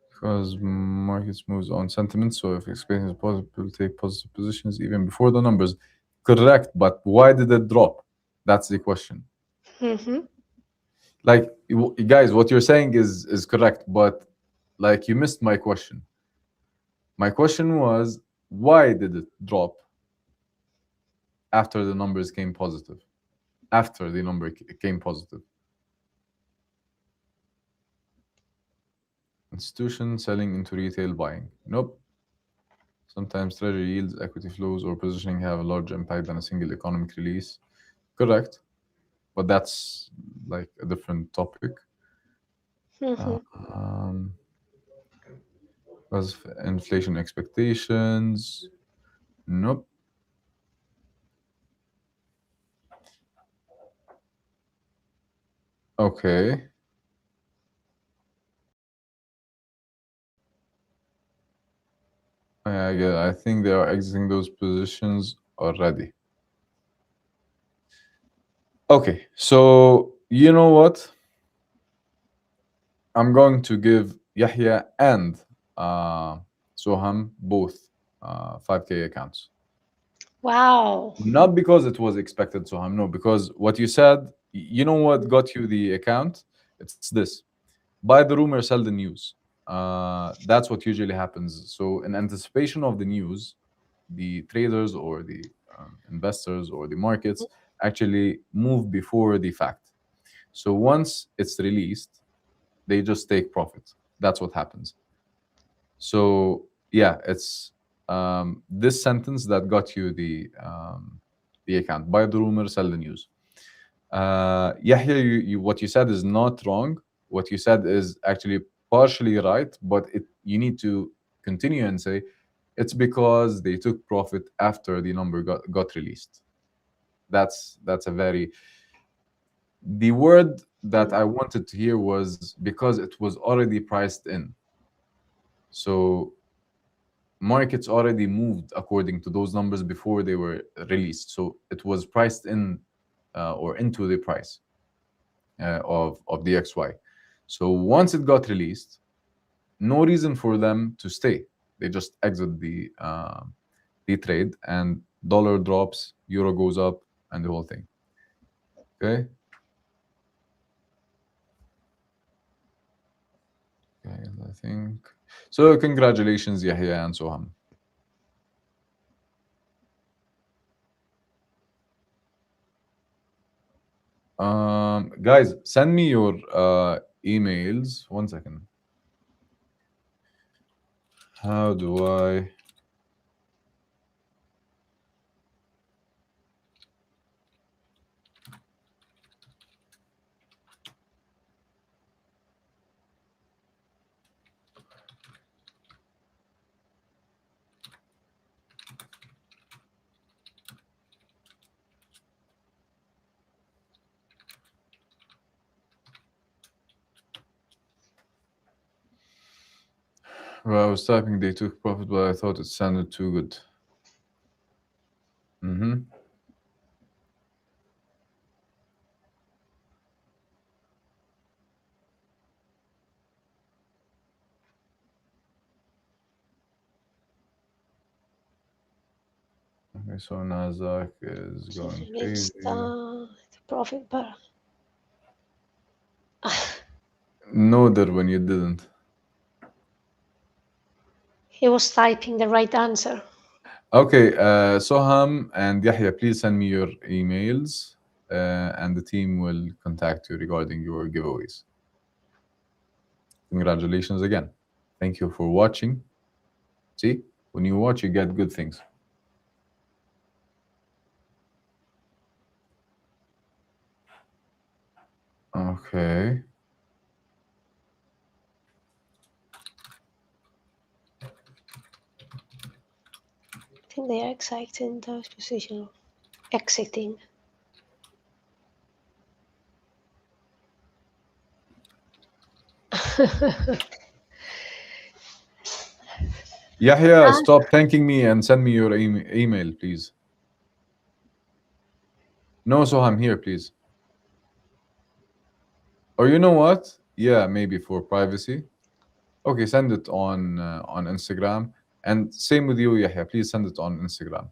[SPEAKER 2] Because markets moves on sentiment. So if expecting is positive, people take positive positions even before the numbers. Correct, but why did it drop? That's the question.
[SPEAKER 3] Hmm.
[SPEAKER 2] Like guys, what you're saying is correct, but like you missed my question. My question was, why did it drop after the numbers came positive? After the number came positive. Institution selling into retail buying. Nope. Sometimes treasury yields, equity flows, or positioning have a larger impact than a single economic release. Correct, but that's like a different topic. Uh,
[SPEAKER 3] Hmm.
[SPEAKER 2] um, was inflation expectations? Nope. Okay. I think they are exiting those positions already. Okay, so you know what? I'm going to give Yahya and uh, Soham both 5K accounts.
[SPEAKER 3] Wow.
[SPEAKER 2] Not because it was expected, Soham, no, because what you said, you know what got you the account? It's this: buy the rumor, sell the news. That's what usually happens. So, in anticipation of the news, the traders or the investors or the markets actually move before the fact. So, once it's released, they just take profit. That's what happens. So yeah, it's this sentence that got you the account. Buy the rumor, sell the news. Yahya, what you said is not wrong. What you said is actually partially right, but you need to continue and say it's because they took profit after the number got released. That's a very the word that I wanted to hear was because it was already priced in. So markets already moved according to those numbers before they were released. So it was priced in or into the price of the XY. So once it got released, no reason for them to stay. They just exit the trade, and dollar drops, euro goes up, and the whole thing. Okay. Okay, I think so. Congratulations, Yahya and Soham. Guys, send me your emails. 1 second. How do I? Well, I was typing they took profit, but I thought it sounded too good. Mm-hmm. Okay, so Nasdaq is going
[SPEAKER 3] It's
[SPEAKER 2] crazy.
[SPEAKER 3] the profit, but
[SPEAKER 2] Noder when you didn't.
[SPEAKER 3] he was typing the right answer.
[SPEAKER 2] Okay, Soham and Yahya, please send me your emails, and the team will contact you regarding your giveaways. Congratulations again. Thank you for watching. See, when you watch, you get good things. Okay.
[SPEAKER 3] I think they are exiting those positions. Exiting.
[SPEAKER 2] Yahya,
[SPEAKER 3] Ah,
[SPEAKER 2] stop thanking me and send me your email, please. No, Soham, here, please. Or you know what? Yeah, maybe for privacy. Okay, send it on Instagram. And same with you, Yahya. Please send it on Instagram.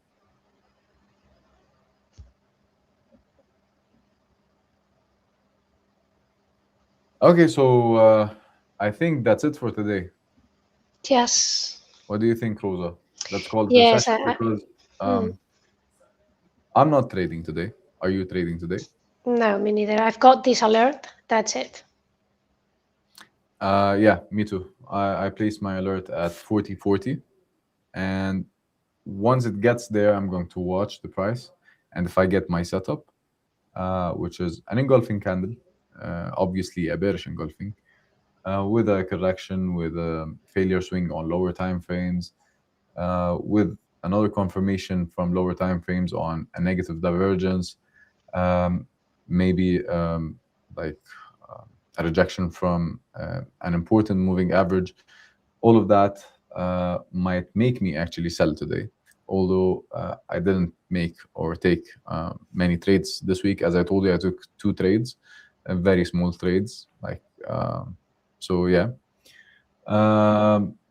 [SPEAKER 2] Okay, so I think that's it for today.
[SPEAKER 3] yes.
[SPEAKER 2] What do you think, Rosa? Let's call it a
[SPEAKER 3] Yes.
[SPEAKER 2] session because
[SPEAKER 3] Mm,
[SPEAKER 2] I'm not trading today. Are you trading today?
[SPEAKER 3] no, me neither. I've got this alert. That's it.
[SPEAKER 2] Yeah, me too. I placed my alert at 40.40, and once it gets there, I'm going to watch the price. And if I get my setup, which is an engulfing candle, obviously a bearish engulfing, with a correction, with a failure swing on lower time frames, with another confirmation from lower time frames on a negative divergence, um, maybe like a rejection from an important moving average. All of that might make me actually sell today. Although I didn't make or take many trades this week. As I told you, I took two trades, very small trades. So yeah,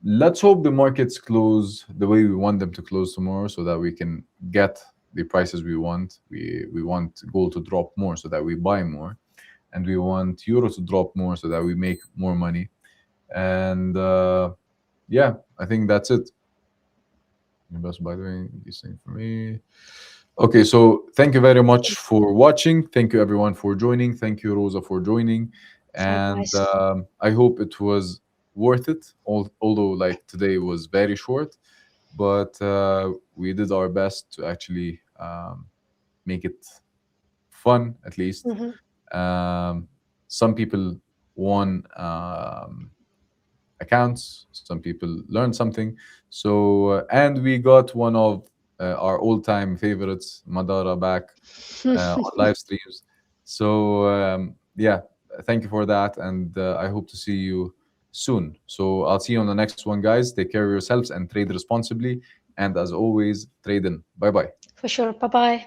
[SPEAKER 2] let's hope the markets close the way we want them to close tomorrow, so that we can get the prices we want. We want gold to drop more, so that we buy more, and we want euro to drop more, so that we make more money. And yeah, I think that's it. Best by doing these things for me. Okay, so thank you very much for watching. Thank you everyone for joining. Thank you Rosa for joining, and
[SPEAKER 3] Likewise.
[SPEAKER 2] I hope it was worth it. Although like today was very short, but we did our best to actually make it fun at least.
[SPEAKER 3] Hmm.
[SPEAKER 2] Um, some people won accounts. Some people learned something. So, and we got one of our all-time favorites, Madara, back on live streams. So, yeah, thank you for that, and I hope to see you soon. So, I'll see you on the next one, guys. Take care of yourselves and trade responsibly. And as always, trade in. Bye bye.
[SPEAKER 3] For sure. Bye bye.